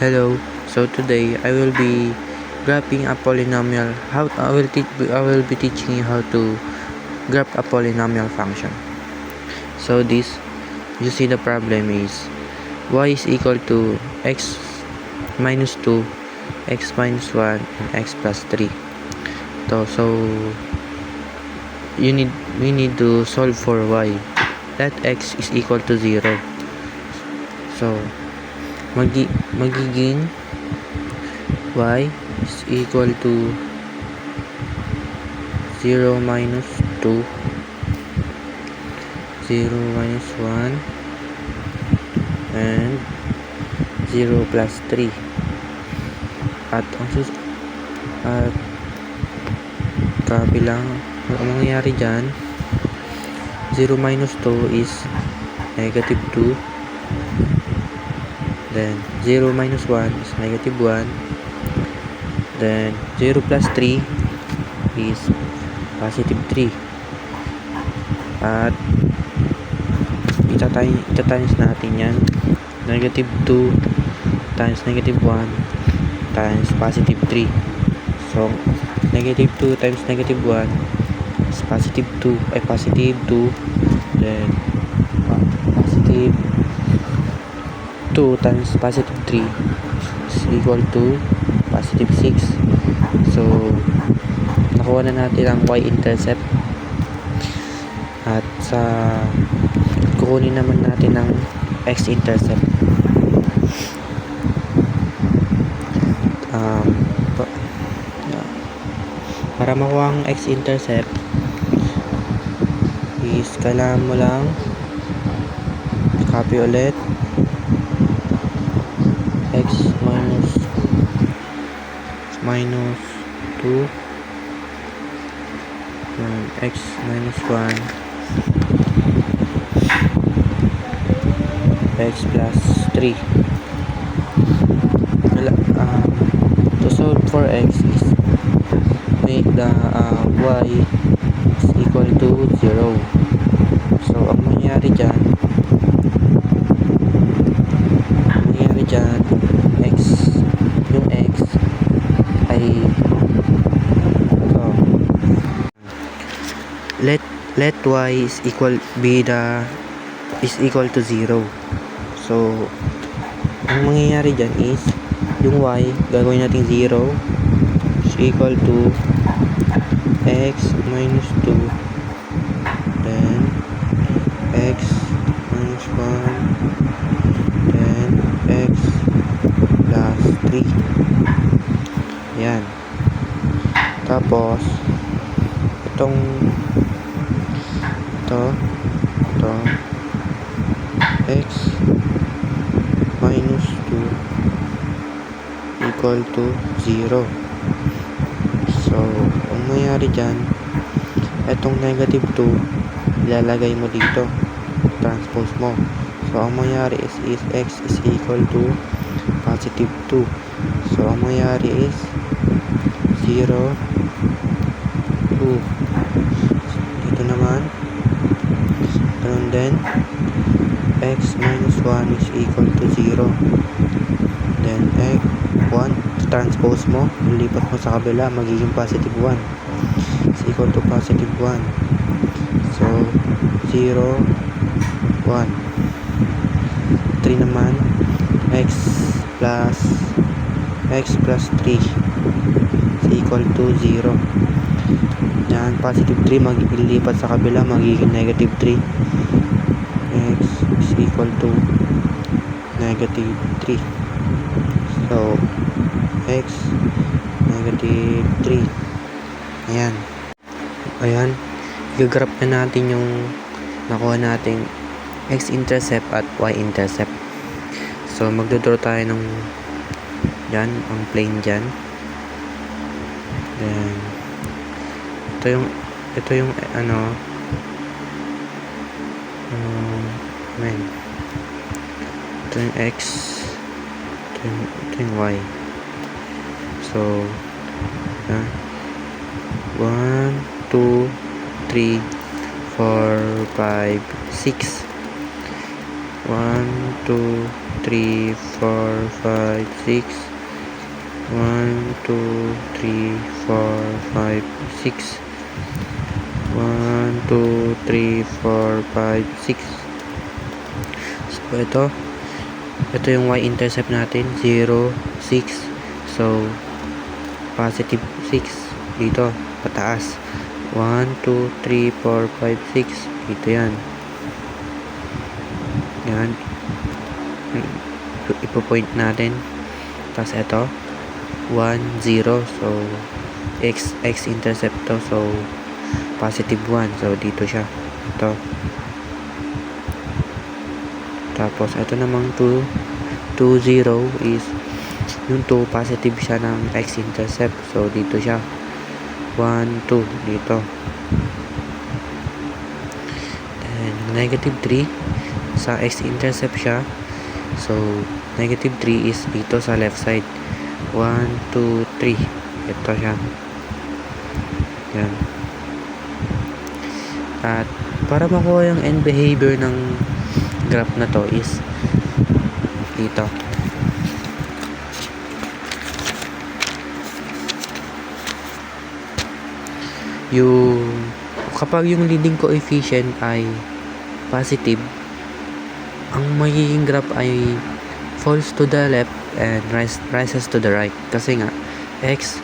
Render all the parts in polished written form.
Hello. So today I will be graphing a polynomial. I will be teaching you how to graph a polynomial function. So this, you see the problem is y is equal to x minus 2, x minus 1, and x plus 3. So we need to solve for y. Let x is equal to 0. So magiging y is equal to 0 minus 2, 0 minus 1, and 0 plus 3. At kabilang, ang mangyayari dyan, 0 minus 2 is negative 2, then 0 minus 1 is negative 1, then 0 plus 3 is positive 3. At ita-times natin yan, negative 2 times negative 1 times positive 3. So negative 2 times negative 1 is positive 2, then positive 2 times positive 3 is equal to positive 6. So nakuha na natin ang y-intercept, at kukunin naman natin ang x-intercept. Para makuha ang x-intercept is kailangan mo lang copy ulit x minus 2 and x minus 1, x plus 3. To solve for x is make the y is equal to 0. So ang mangyayari dyan yung x ay let y is equal to 0. So ang mangyayari dyan is yung y gagawin natin 0 is equal to x minus 2, then x minus 1, then x plus 3. Yan. Tapos ito x minus 2 equal to 0. So ang mangyayari dyan, itong negative 2 ilalagay mo dito, transpose mo. So ang mangyayari is x is equal to positive 2. So ang mangyayari is 0, 2. Dito naman, and then x minus 1 is equal to 0. Then x 1, transpose mo, lipat mo sa kabila, magiging positive 1 is equal to positive 1. So 0, 1. 3 naman, x plus 3 is equal to 0. Yan, positive 3 maglilipat sa kabila, magiging negative 3. X is equal to negative 3. So x negative 3. Ayan, i-graph na natin yung nakuha nating x-intercept at y-intercept. So magdodraw tayo ng dyan, ang plane dyan. Then ito yung ito yung x, ito yung y. So 1, 2, 3, 4, 5, 6. 1, 2, 3, 4, 5, 6. 1, 2, 3, 4, 5, 6. 1, 2, 3, 4, 5, 6. So, ito yung y-intercept natin, 0, 6. So, positive 6 dito, pataas. 1, 2, 3, 4, 5, 6. Dito yan. Yan. Ipo-point natin. Tapos ito, 1, 0. So, x-intercept to. So, positive 1. So, dito siya. Ito. Tapos, ito namang 2, 2, 0 is yung 2, positive siya ng x-intercept. So, dito siya. 1, 2. Dito. And, negative 3, sa x-intercept siya. So, negative 3 is dito sa left side. 1, 2, 3. Ito siya. Yan. At, para makuha yung end behavior ng graph na to is dito. Kapag yung leading coefficient ay positive, ang magiging graph ay falls to the left and rises to the right. Kasi nga, x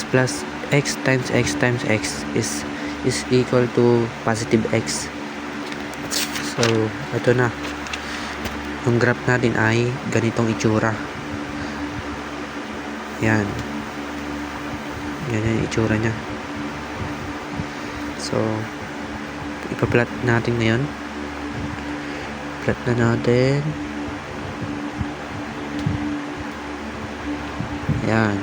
plus x times x times x is equal to positive x. So, ito na. Yung graph natin ay ganitong itsura. Yan. Yan yung itsura niya. So, ipa-plot natin ngayon. Plot na natin. Yan.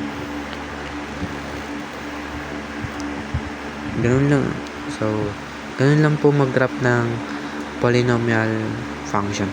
Ganun lang. So, ganun lang po mag-graph ng polynomial function.